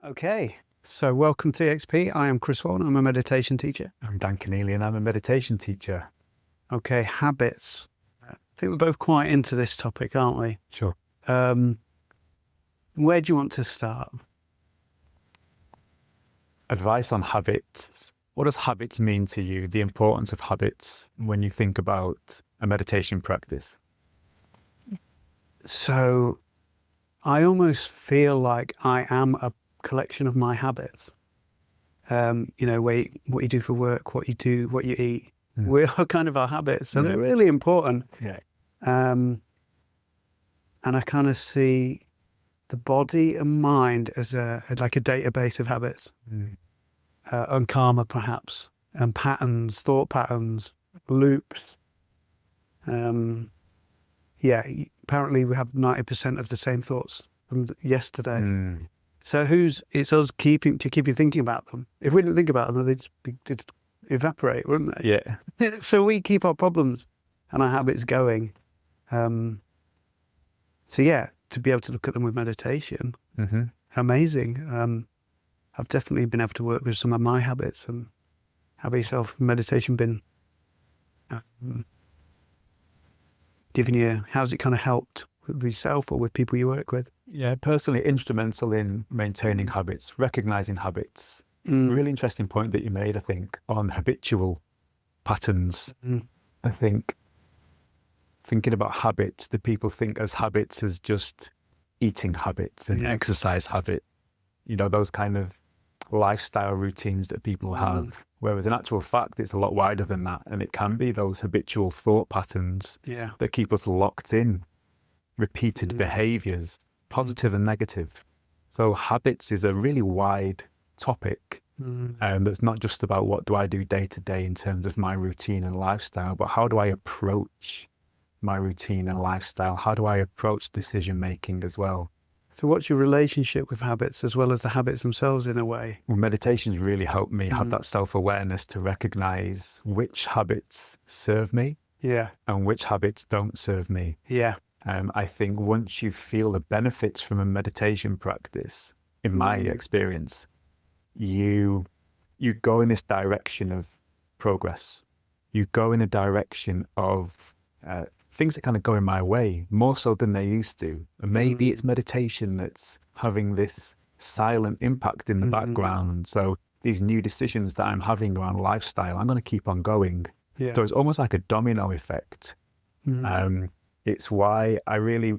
Okay, so welcome to TXP. I am Chris Warren. I'm a meditation teacher. I'm Dan Keneally and I'm a meditation teacher. Okay, habits. I think we're both quite into this topic, aren't we? Sure. Where do you want to start? Advice on habits. What does habits mean to you? The importance of habits when you think about a meditation practice? So I almost feel like I am a collection of my habits. What you do for work, what you do, what you eat. We are kind of our habits. So they're really important. Yeah. And I kind of see the body and mind as like a database of habits. And karma, perhaps, and patterns, thought patterns, loops. Apparently we have 90% of the same thoughts from yesterday. So it's us keeping thinking about them. If we didn't think about them, they'd evaporate, wouldn't they? Yeah. So we keep our problems and our habits going. To be able to look at them with meditation, amazing. I've definitely been able to work with some of my habits. And how about yourself? Meditation been giving you? How's it kind of helped with yourself or with people you work with? Yeah, personally instrumental in maintaining habits, recognizing habits. Really interesting point that you made, I think, on habitual patterns. I think thinking about habits, the people think as habits as just eating habits and exercise habit, those kind of lifestyle routines that people have. Whereas in actual fact, it's a lot wider than that. And it can be those habitual thought patterns that keep us locked in, repeated behaviors, positive and negative. So habits is a really wide topic. That's not just about what do I do day to day in terms of my routine and lifestyle, but how do I approach my routine and lifestyle? How do I approach decision making as well? So what's your relationship with habits as well as the habits themselves in a way? Well, meditation's really helped me have that self-awareness to recognize which habits serve me and which habits don't serve me. I think once you feel the benefits from a meditation practice, in my experience, you go in this direction of progress. You go in a direction of things that kind of go in my way more so than they used to. And maybe it's meditation that's having this silent impact in the background. So these new decisions that I'm having around lifestyle, I'm going to keep on going. So it's almost like a domino effect. It's why I really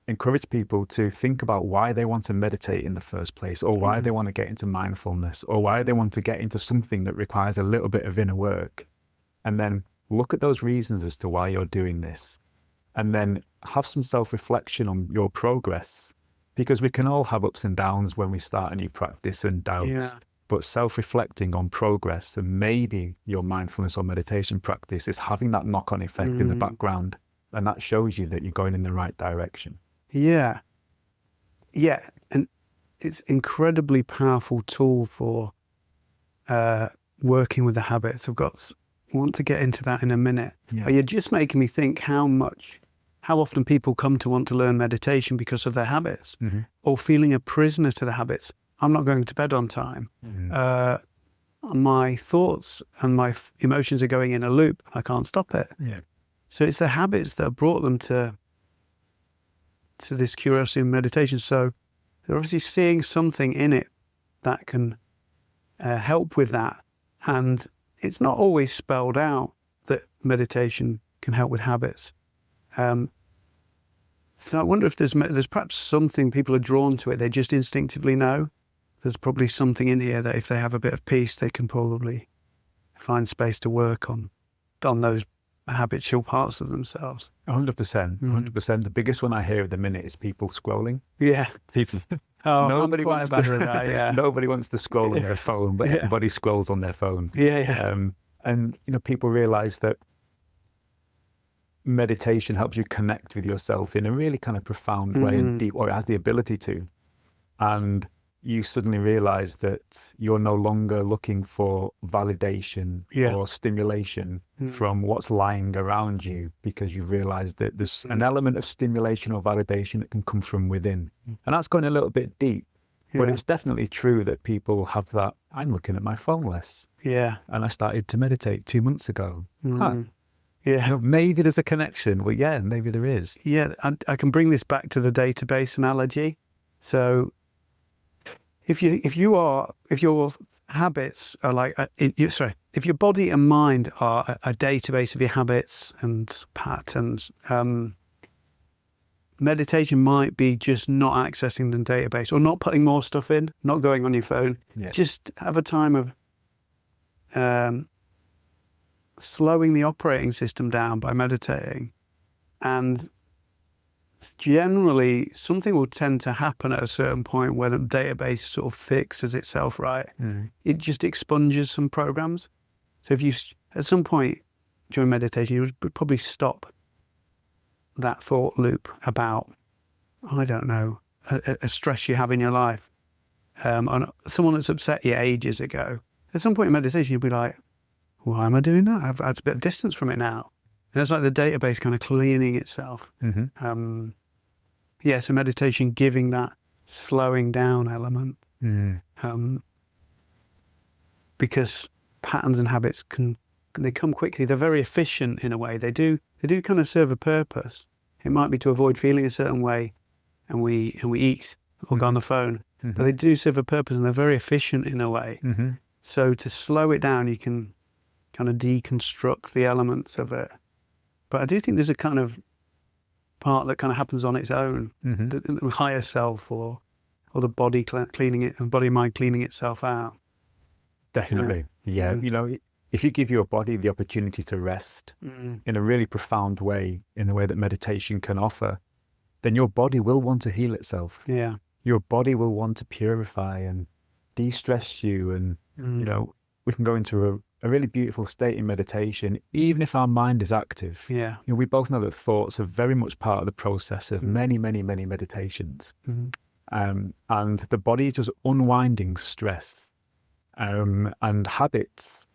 encourage people to think about why they want to meditate in the first place, or why they want to get into mindfulness, or why they want to get into something that requires a little bit of inner work. And then look at those reasons as to why you're doing this, and then have some self-reflection on your progress, because we can all have ups and downs when we start a new practice and doubts. But self-reflecting on progress and maybe your mindfulness or meditation practice is having that knock-on effect in the background, and that shows you that you're going in the right direction. And it's incredibly powerful tool for working with the habits. I want to get into that in a minute. You're just making me think how often people come to want to learn meditation because of their habits, or feeling a prisoner to the habits. I'm not going to bed on time. My thoughts and my emotions are going in a loop. I can't stop it. So it's the habits that have brought them to this curiosity in meditation. So they're obviously seeing something in it that can help with that. And it's not always spelled out that meditation can help with habits. So I wonder if there's perhaps something people are drawn to it. They just instinctively know. There's probably something in here that if they have a bit of peace, they can probably find space to work on those habitual parts of themselves. 100%. 100%. The biggest one I hear at the minute is people scrolling. People. Nobody wants that. Nobody wants to scroll on their phone, but everybody scrolls on their phone. And people realize that meditation helps you connect with yourself in a really kind of profound way and deep, or it has the ability to. And you suddenly realize that you're no longer looking for validation or stimulation from what's lying around you, because you've realized that there's an element of stimulation or validation that can come from within. And that's going a little bit deep. But it's definitely true that people have that, I'm looking at my phone less. Yeah. And I started to meditate 2 months ago. Yeah. You know, maybe there's a connection. Well, yeah, maybe there is. Yeah, I can bring this back to the database analogy. So if your habits are like, if your body and mind are a database of your habits and patterns, meditation might be just not accessing the database or not putting more stuff in, not going on your phone. Yeah. Just have a time of slowing the operating system down by meditating. And generally, something will tend to happen at a certain point where the database sort of fixes itself, right? It just expunges some programs. So if you, at some point during meditation, you would probably stop that thought loop about, I don't know, a stress you have in your life, on someone that's upset you ages ago. At some point in meditation, you'll be like, why am I doing that? I've had a bit of distance from it now. And it's like the database kind of cleaning itself. So meditation giving that slowing down element. Because patterns and habits they come quickly. They're very efficient in a way. They do kind of serve a purpose. It might be to avoid feeling a certain way, and we eat or go on the phone. But they do serve a purpose, and they're very efficient in a way. So to slow it down, you can kind of deconstruct the elements of it. But I do think there's a kind of part that kind of happens on its own, the higher self or the body cleaning it, and body and mind cleaning itself out. Definitely. Yeah. You know, if you give your body the opportunity to rest in a really profound way, in the way that meditation can offer, then your body will want to heal itself. Yeah. Your body will want to purify and de-stress you. And, you know, we can go into a really beautiful state in meditation, even if our mind is active. Yeah. You know, we both know that thoughts are very much part of the process of many, many, many meditations. And the body is just unwinding stress and habits.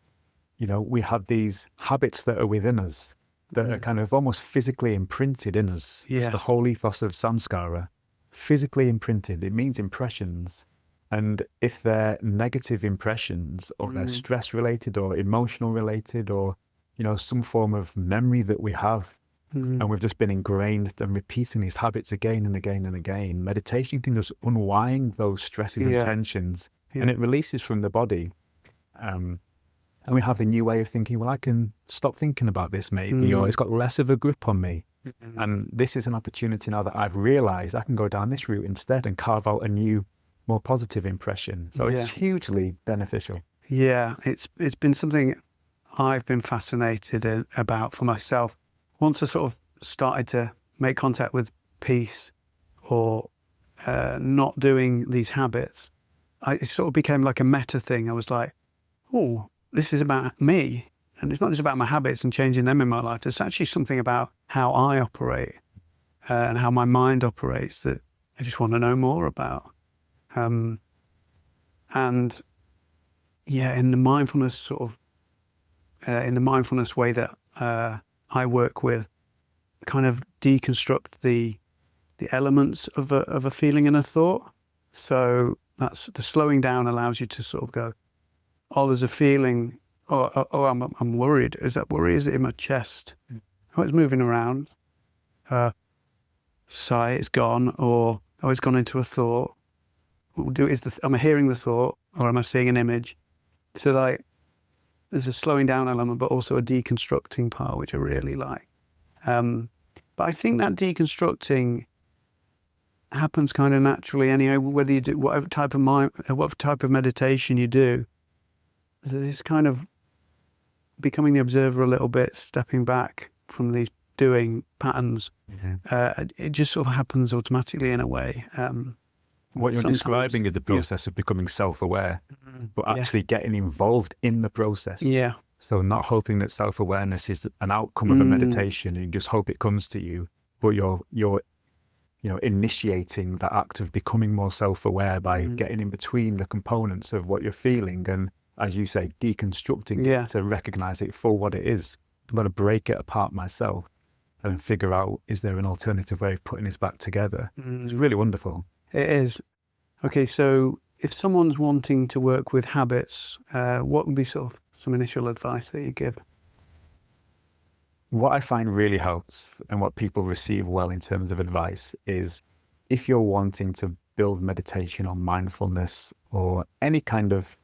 You know, we have these habits that are within us that are kind of almost physically imprinted in us. Yeah. It's the whole ethos of samskara. Physically imprinted. It means impressions. And if they're negative impressions, or they're stress related or emotional related, or, you know, some form of memory that we have, and we've just been ingrained and repeating these habits again and again and again, meditation can just unwind those stresses and tensions, and it releases from the body. And we have a new way of thinking, well, I can stop thinking about this maybe, or it's got less of a grip on me. And this is an opportunity now that I've realized I can go down this route instead and carve out a new, more positive impression. So it's hugely beneficial. Yeah, it's been something I've been fascinated about for myself. Once I sort of started to make contact with peace or not doing these habits, it sort of became like a meta thing. I was like, oh, this is about me. And it's not just about my habits and changing them in my life. There's actually something about how I operate and how my mind operates that I just want to know more about. And yeah, in the mindfulness sort of, in the mindfulness way that I work with, kind of deconstruct the elements of a feeling and a thought. So that's the slowing down allows you to sort of go, oh, there's a feeling. Oh, I'm worried. Is that worry? Is it in my chest? Oh, it's moving around. Sigh, it's gone. Or oh, it's gone into a thought. Am I hearing the thought, or am I seeing an image? So like, there's a slowing down element, but also a deconstructing part, which I really like. But I think that deconstructing happens kind of naturally anyway. Whether you do whatever type of meditation you do, this kind of becoming the observer a little bit, stepping back from these doing patterns. It just sort of happens automatically in a way. What you're describing is the process of becoming self-aware, but actually getting involved in the process. Yeah. So not hoping that self-awareness is an outcome of a meditation and you just hope it comes to you, but you're initiating that act of becoming more self-aware by getting in between the components of what you're feeling and, as you say, deconstructing it to recognize it for what it is. I'm going to break it apart myself and figure out, is there an alternative way of putting this back together? It's really wonderful. It is. Okay, so if someone's wanting to work with habits, what would be sort of some initial advice that you give? What I find really helps and what people receive well in terms of advice is if you're wanting to build meditation or mindfulness or any kind of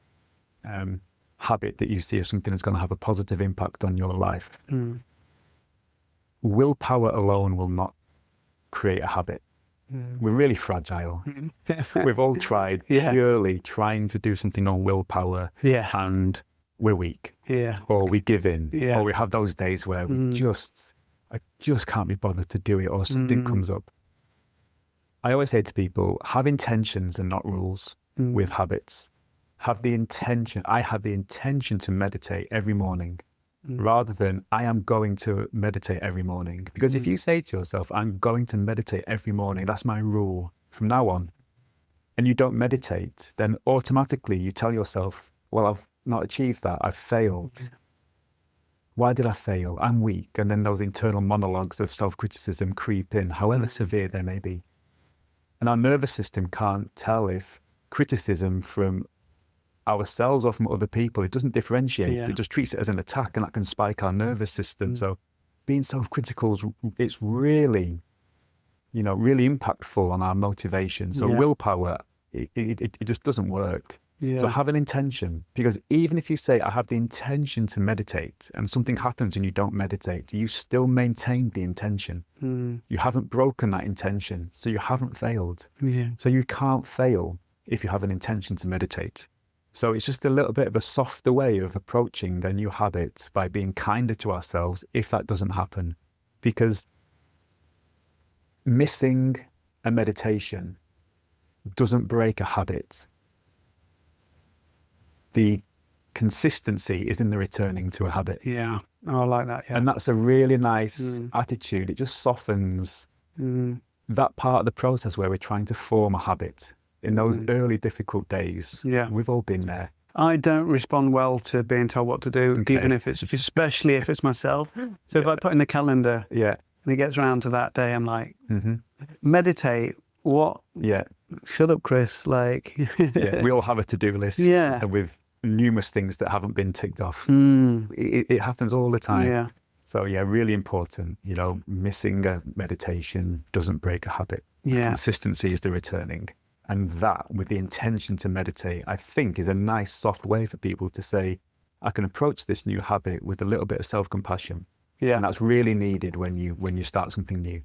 habit that you see as something that's going to have a positive impact on your life, willpower alone will not create a habit. We're really fragile. We've all tried purely trying to do something on willpower and we're weak. Or we give in. Or we have those days where I just can't be bothered to do it or something comes up. I always say to people, have intentions and not rules with habits. I have the intention to meditate every morning rather than I am going to meditate every morning. Because if you say to yourself, I'm going to meditate every morning, that's my rule from now on, and you don't meditate, then automatically you tell yourself, well, I've not achieved that, I've failed. Why did I fail? I'm weak. And then those internal monologues of self-criticism creep in, however severe they may be. And our nervous system can't tell if criticism from ourselves or from other people, it doesn't differentiate. It just treats it as an attack, and that can spike our nervous system. So being self-critical, it's really, really impactful on our motivation. So willpower, it just doesn't work. So have an intention, because even if you say, I have the intention to meditate, and something happens and you don't meditate, you still maintain the intention. You haven't broken that intention, so you haven't failed. So you can't fail if you have an intention to meditate. So it's just a little bit of a softer way of approaching the new habit by being kinder to ourselves if that doesn't happen. Because missing a meditation doesn't break a habit. The consistency is in the returning to a habit. Yeah, I like that. Yeah. And that's a really nice attitude. It just softens that part of the process where we're trying to form a habit. In those early difficult days, we've all been there. I don't respond well to being told what to do, even especially if it's myself. So if I put in the calendar and it gets around to that day, I'm like, meditate, what? Shut up, Chris. Like, we all have a to-do list with numerous things that haven't been ticked off. It happens all the time. So really important, missing a meditation doesn't break a habit. Consistency is the returning. And that, with the intention to meditate, I think is a nice soft way for people to say, I can approach this new habit with a little bit of self-compassion. And that's really needed when you start something new.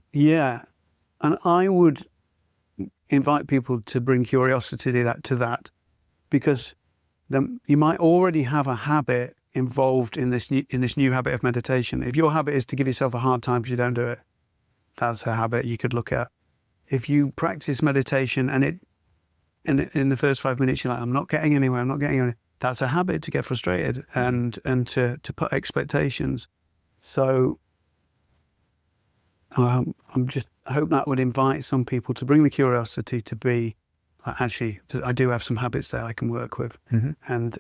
And I would invite people to bring curiosity to that, because then you might already have a habit involved in this new habit of meditation. If your habit is to give yourself a hard time because you don't do it, that's a habit you could look at. If you practice meditation and in the first 5 minutes you're like, I'm not getting anywhere, that's a habit to get frustrated and to put expectations. So I hope that would invite some people to bring the curiosity to be like, actually, I do have some habits there I can work with. And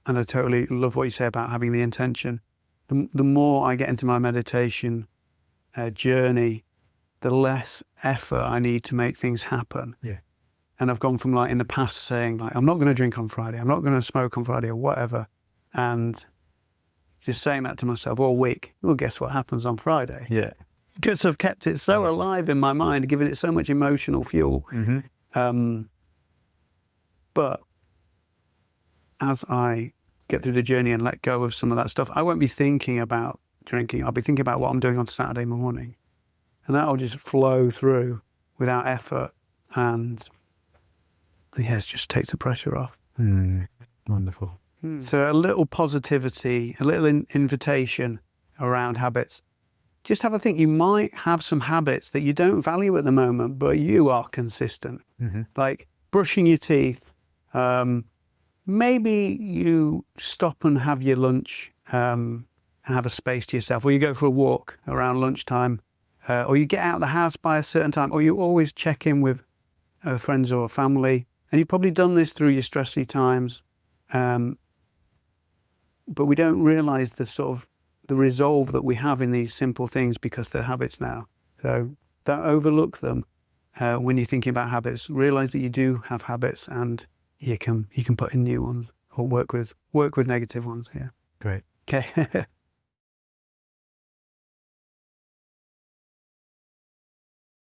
I totally love what you say about having the intention. The more I get into my meditation journey, the less effort I need to make things happen. And I've gone from, like, in the past saying, like, I'm not going to drink on Friday, I'm not going to smoke on Friday or whatever, and just saying that to myself all week. Well, guess what happens on Friday? Because I've kept it so alive in my mind, given it so much emotional fuel. But as I get through the journey and let go of some of that stuff, I won't be thinking about drinking. I'll be thinking about what I'm doing on Saturday morning. And that'll just flow through without effort. And it just takes the pressure off. Wonderful. So a little positivity, a little invitation around habits. Just have a think. You might have some habits that you don't value at the moment, but you are consistent. Like brushing your teeth. Maybe you stop and have your lunch and have a space to yourself, or you go for a walk around lunchtime, or you get out of the house by a certain time, or you always check in with friends or family. And you've probably done this through your stressy times. But we don't realise the resolve that we have in these simple things because they're habits now. So don't overlook them. when you're thinking about habits. Realize that you do have habits, and you can put in new ones or work with negative ones. Yeah. Great. Okay.